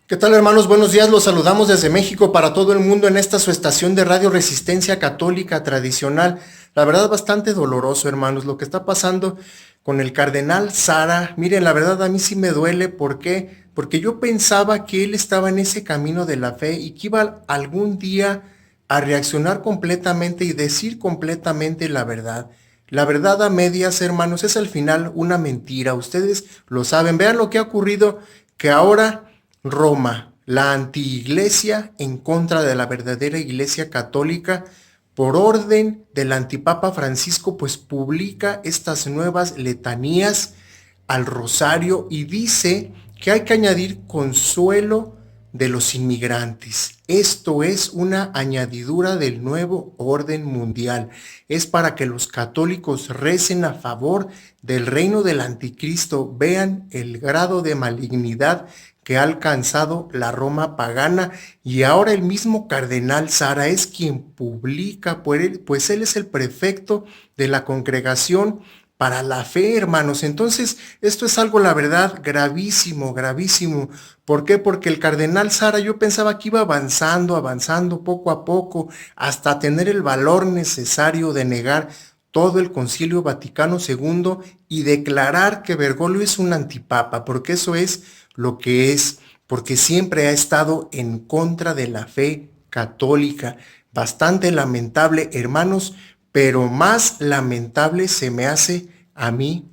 ¿Qué tal, hermanos? Buenos días, los saludamos desde México para todo el mundo en esta su estación de radio Resistencia Católica Tradicional. La verdad, bastante doloroso, hermanos, lo que está pasando con el cardenal Sara. Miren, la verdad a mí sí me duele. ¿Por qué? Porque yo pensaba que él estaba en ese camino de la fe y que iba algún día a reaccionar completamente y decir completamente la verdad. La verdad a medias, hermanos, es al final una mentira. Ustedes lo saben. Vean lo que ha ocurrido, que ahora Roma, la antiiglesia en contra de la verdadera iglesia católica, por orden del antipapa Francisco, pues publica estas nuevas letanías al rosario y dice que hay que añadir consuelo de los inmigrantes. Esto es una añadidura del nuevo orden mundial. Es para que los católicos recen a favor del reino del anticristo. Vean el grado de malignidad que ha alcanzado la Roma pagana, y ahora el mismo cardenal Sara es quien publica, pues él es el prefecto de la congregación para la fe, hermanos. Entonces, esto es algo, la verdad, gravísimo, gravísimo. ¿Por qué? Porque el cardenal Sara, yo pensaba que iba avanzando, avanzando poco a poco, hasta tener el valor necesario de negar todo el Concilio Vaticano II y declarar que Bergoglio es un antipapa, porque eso es lo que es, porque siempre ha estado en contra de la fe católica. Bastante lamentable, hermanos, pero más lamentable se me hace a mí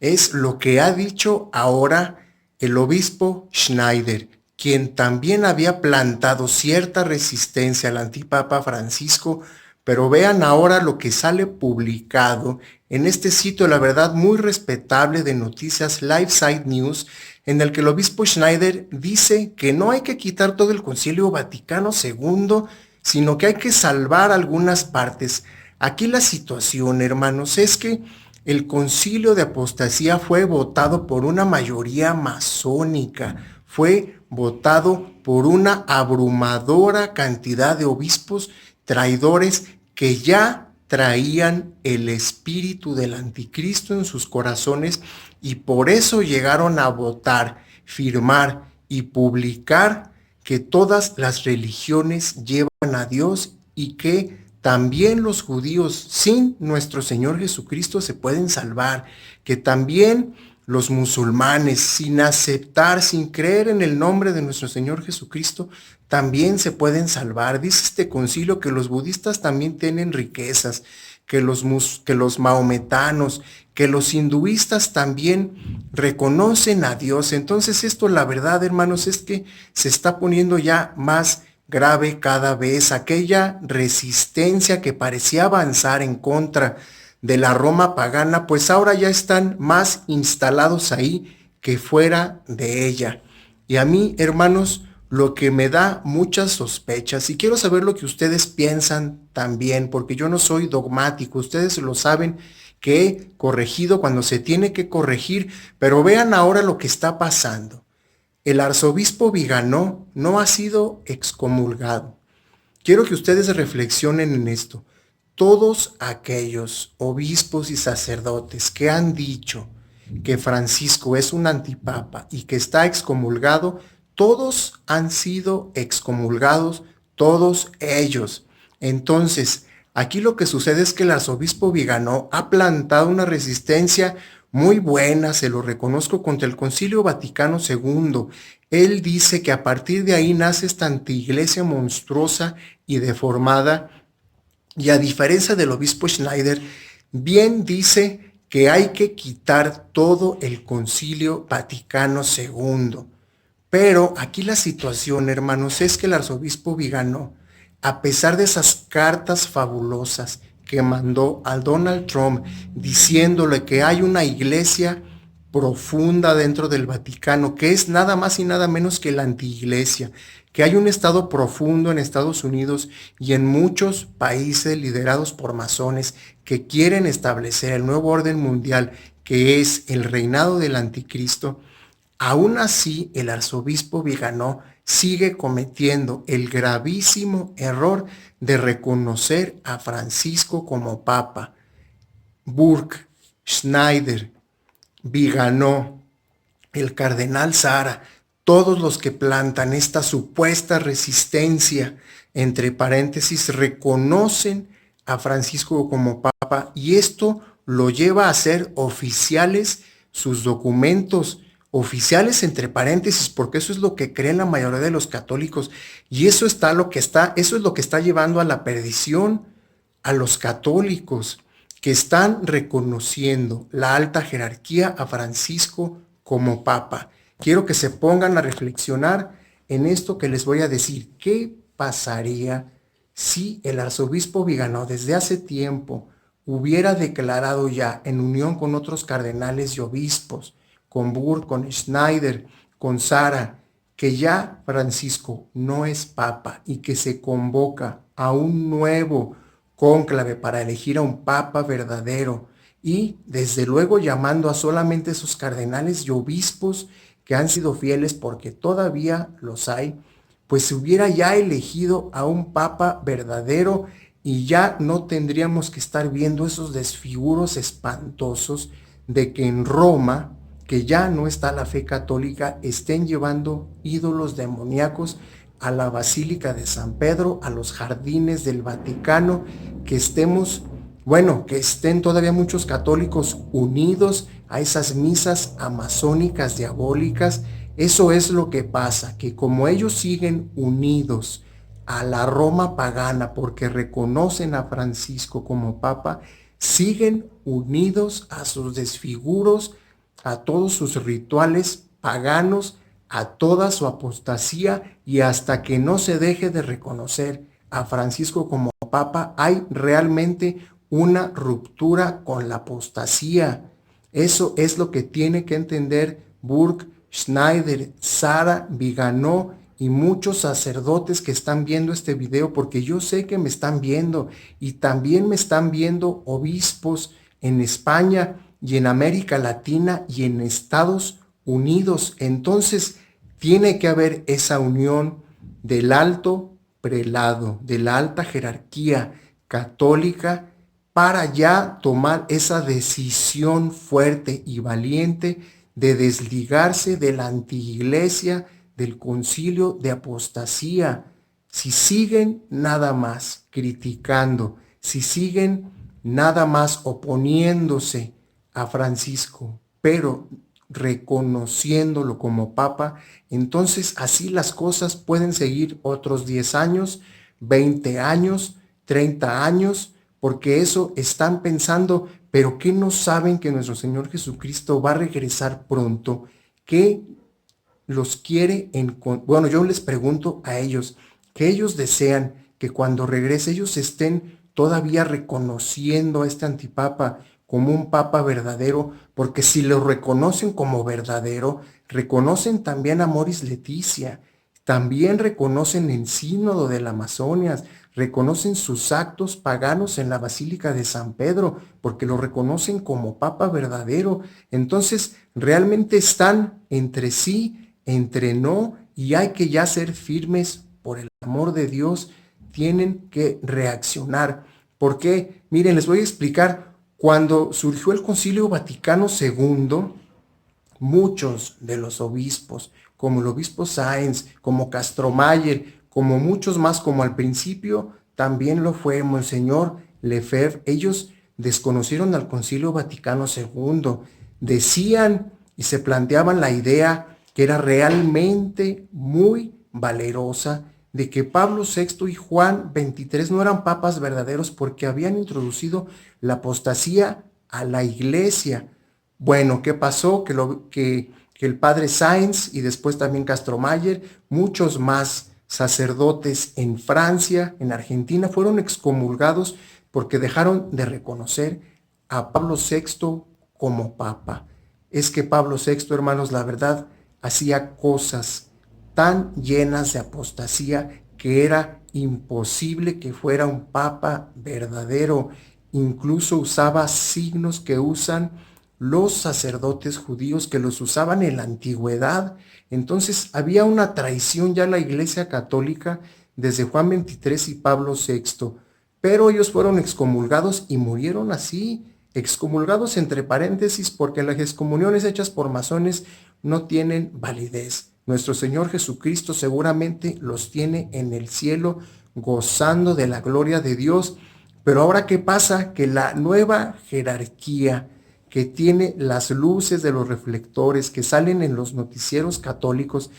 es lo que ha dicho ahora el obispo Schneider, quien también había plantado cierta resistencia al antipapa Francisco, pero vean ahora lo que sale publicado en este sitio, la verdad, muy respetable de noticias, LifeSite News, en el que el obispo Schneider dice que no hay que quitar todo el Concilio Vaticano II, sino que hay que salvar algunas partes. Aquí la situación, hermanos, es que el concilio de apostasía fue votado por una mayoría masónica, fue votado por una abrumadora cantidad de obispos traidores que ya traían el espíritu del anticristo en sus corazones, y por eso llegaron a votar, firmar y publicar que todas las religiones llevan a Dios y que también los judíos sin nuestro Señor Jesucristo se pueden salvar, que también los musulmanes sin aceptar, sin creer en el nombre de nuestro Señor Jesucristo, también se pueden salvar. Dice este concilio que los budistas también tienen riquezas, que los mahometanos, que los hinduistas también reconocen a Dios. Entonces esto, la verdad, hermanos, es que se está poniendo ya más grave cada vez. Aquella resistencia que parecía avanzar en contra de la Roma pagana, pues ahora ya están más instalados ahí que fuera de ella. Y a mí, hermanos, lo que me da muchas sospechas, y quiero saber lo que ustedes piensan también, porque yo no soy dogmático, ustedes lo saben, que he corregido cuando se tiene que corregir, pero vean ahora lo que está pasando. El arzobispo Viganó no ha sido excomulgado. Quiero que ustedes reflexionen en esto. Todos aquellos obispos y sacerdotes que han dicho que Francisco es un antipapa y que está excomulgado, todos han sido excomulgados, todos ellos. Entonces, aquí lo que sucede es que el arzobispo Viganó ha plantado una resistencia muy buena, se lo reconozco, contra el Concilio Vaticano II. Él dice que a partir de ahí nace esta antiiglesia monstruosa y deformada, y a diferencia del obispo Schneider, bien dice que hay que quitar todo el Concilio Vaticano II. Pero aquí la situación, hermanos, es que el arzobispo Viganó, a pesar de esas cartas fabulosas que mandó al Donald Trump diciéndole que hay una iglesia profunda dentro del Vaticano, que es nada más y nada menos que la antiiglesia, que hay un estado profundo en Estados Unidos y en muchos países liderados por masones que quieren establecer el nuevo orden mundial, que es el reinado del anticristo. Aún así, el arzobispo Viganó sigue cometiendo el gravísimo error de reconocer a Francisco como papa. Burke, Schneider, Viganó, el cardenal Sara, todos los que plantan esta supuesta resistencia, entre paréntesis, reconocen a Francisco como papa y esto lo lleva a ser oficiales sus documentos, oficiales entre paréntesis, porque eso es lo que creen la mayoría de los católicos y eso eso es lo que está llevando a la perdición a los católicos que están reconociendo la alta jerarquía a Francisco como papa. Quiero que se pongan a reflexionar en esto que les voy a decir. ¿Qué pasaría si el arzobispo Viganó desde hace tiempo hubiera declarado ya en unión con otros cardenales y obispos, con Burke, con Schneider, con Sara, que ya Francisco no es papa y que se convoca a un nuevo cónclave para elegir a un papa verdadero y desde luego llamando a solamente esos cardenales y obispos que han sido fieles porque todavía los hay, pues se hubiera ya elegido a un papa verdadero y ya no tendríamos que estar viendo esos desfiguros espantosos de que en Roma, que ya no está la fe católica, estén llevando ídolos demoníacos a la Basílica de San Pedro, a los jardines del Vaticano, que estén todavía muchos católicos unidos a esas misas amasónicas diabólicas. Eso es lo que pasa, que como ellos siguen unidos a la Roma pagana porque reconocen a Francisco como papa, siguen unidos a sus desfiguros, a todos sus rituales paganos, a toda su apostasía y hasta que no se deje de reconocer a Francisco como papa, hay realmente una ruptura con la apostasía. Eso es lo que tiene que entender Burke, Schneider, Sara, Viganó y muchos sacerdotes que están viendo este video, porque yo sé que me están viendo y también me están viendo obispos en España y en América Latina y en Estados Unidos. Entonces, tiene que haber esa unión del alto prelado, de la alta jerarquía católica, para ya tomar esa decisión fuerte y valiente de desligarse de la antiiglesia, del concilio de apostasía. Si siguen nada más criticando, si siguen nada más oponiéndose a Francisco, pero reconociéndolo como papa, entonces así las cosas pueden seguir otros 10 años, 20 años, 30 años, porque eso están pensando, pero ¿qué no saben que nuestro Señor Jesucristo va a regresar pronto? ¿Qué los quiere bueno, yo les pregunto a ellos, que ellos desean que cuando regrese ellos estén todavía reconociendo a este antipapa como un papa verdadero, porque si lo reconocen como verdadero, reconocen también a Moris Leticia, también reconocen el sínodo de la Amazonia, reconocen sus actos paganos en la Basílica de San Pedro, porque lo reconocen como papa verdadero. Entonces, realmente están entre sí, entre no, y hay que ya ser firmes por el amor de Dios, tienen que reaccionar. ¿Por qué? Miren, les voy a explicar. Cuando surgió el Concilio Vaticano II, muchos de los obispos, como el obispo Sáenz, como Castromayer, como muchos más, como al principio también lo fue Monseñor Lefebvre, ellos desconocieron al Concilio Vaticano II, decían y se planteaban la idea que era realmente muy valerosa de que Pablo VI y Juan XXIII no eran papas verdaderos porque habían introducido la apostasía a la iglesia. Bueno, ¿qué pasó? Que el padre Sáenz y después también Castromayer, muchos más sacerdotes en Francia, en Argentina, fueron excomulgados porque dejaron de reconocer a Pablo VI como papa. Es que Pablo VI, hermanos, la verdad, hacía cosas tan llenas de apostasía que era imposible que fuera un papa verdadero. Incluso usaba signos que usan los sacerdotes judíos, que los usaban en la antigüedad. Entonces había una traición ya en la Iglesia Católica desde Juan XXIII y Pablo VI, pero ellos fueron excomulgados y murieron así, excomulgados entre paréntesis, porque las excomuniones hechas por masones no tienen validez. Nuestro Señor Jesucristo seguramente los tiene en el cielo gozando de la gloria de Dios. Pero ahora, ¿qué pasa? Que la nueva jerarquía que tiene las luces de los reflectores que salen en los noticieros católicos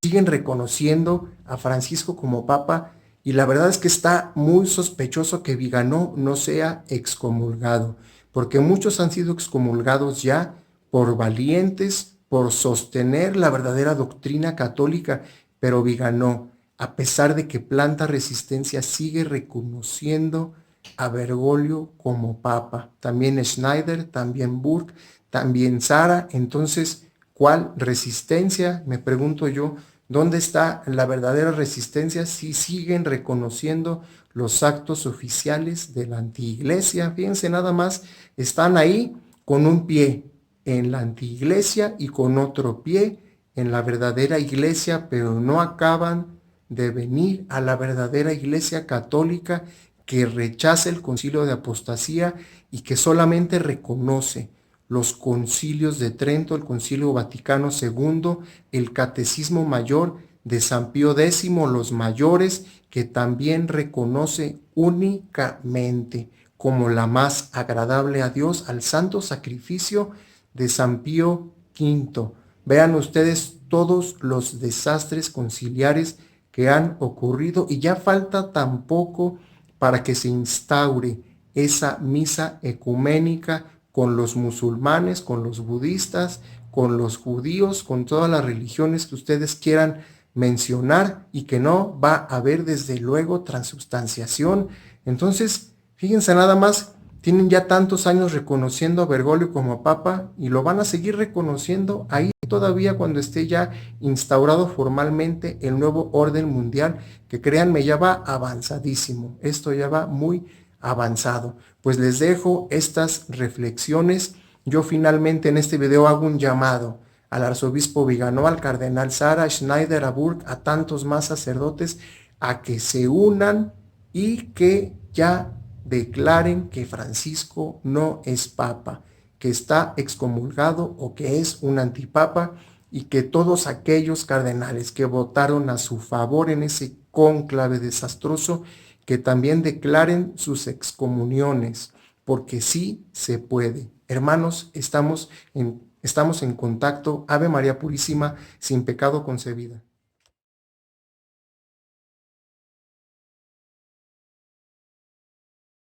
siguen reconociendo a Francisco como papa, y la verdad es que está muy sospechoso que Viganó no sea excomulgado, porque muchos han sido excomulgados ya por valientes, por sostener la verdadera doctrina católica, pero Viganó, a pesar de que planta resistencia, sigue reconociendo a Bergoglio como papa. También Schneider, también Burke, también Sara. Entonces, ¿cuál resistencia? Me pregunto yo. ¿Dónde está la verdadera resistencia si siguen reconociendo los actos oficiales de la antiiglesia? Fíjense nada más, están ahí con un pie en la antiiglesia y con otro pie en la verdadera iglesia, pero no acaban de venir a la verdadera iglesia católica que rechaza el concilio de apostasía y que solamente reconoce los concilios de Trento, el Concilio Vaticano II, el Catecismo Mayor de San Pío X, los mayores, que también reconoce únicamente como la más agradable a Dios al santo sacrificio de San Pío V. Vean ustedes todos los desastres conciliares que han ocurrido y ya falta tan poco para que se instaure esa misa ecuménica con los musulmanes, con los budistas, con los judíos, con todas las religiones que ustedes quieran mencionar, y que no va a haber desde luego transubstanciación. Entonces, fíjense nada más, tienen ya tantos años reconociendo a Bergoglio como papa y lo van a seguir reconociendo ahí todavía cuando esté ya instaurado formalmente el nuevo orden mundial, que créanme ya va avanzadísimo, esto ya va muy avanzado. Pues les dejo estas reflexiones. Yo finalmente en este video hago un llamado al arzobispo Viganó, al cardenal Sara, a Schneider, a Burke, a tantos más sacerdotes, a que se unan y que ya declaren que Francisco no es papa, que está excomulgado o que es un antipapa, y que todos aquellos cardenales que votaron a su favor en ese cónclave desastroso, que también declaren sus excomuniones, porque sí se puede. Hermanos, estamos en contacto. Ave María Purísima, sin pecado concebida.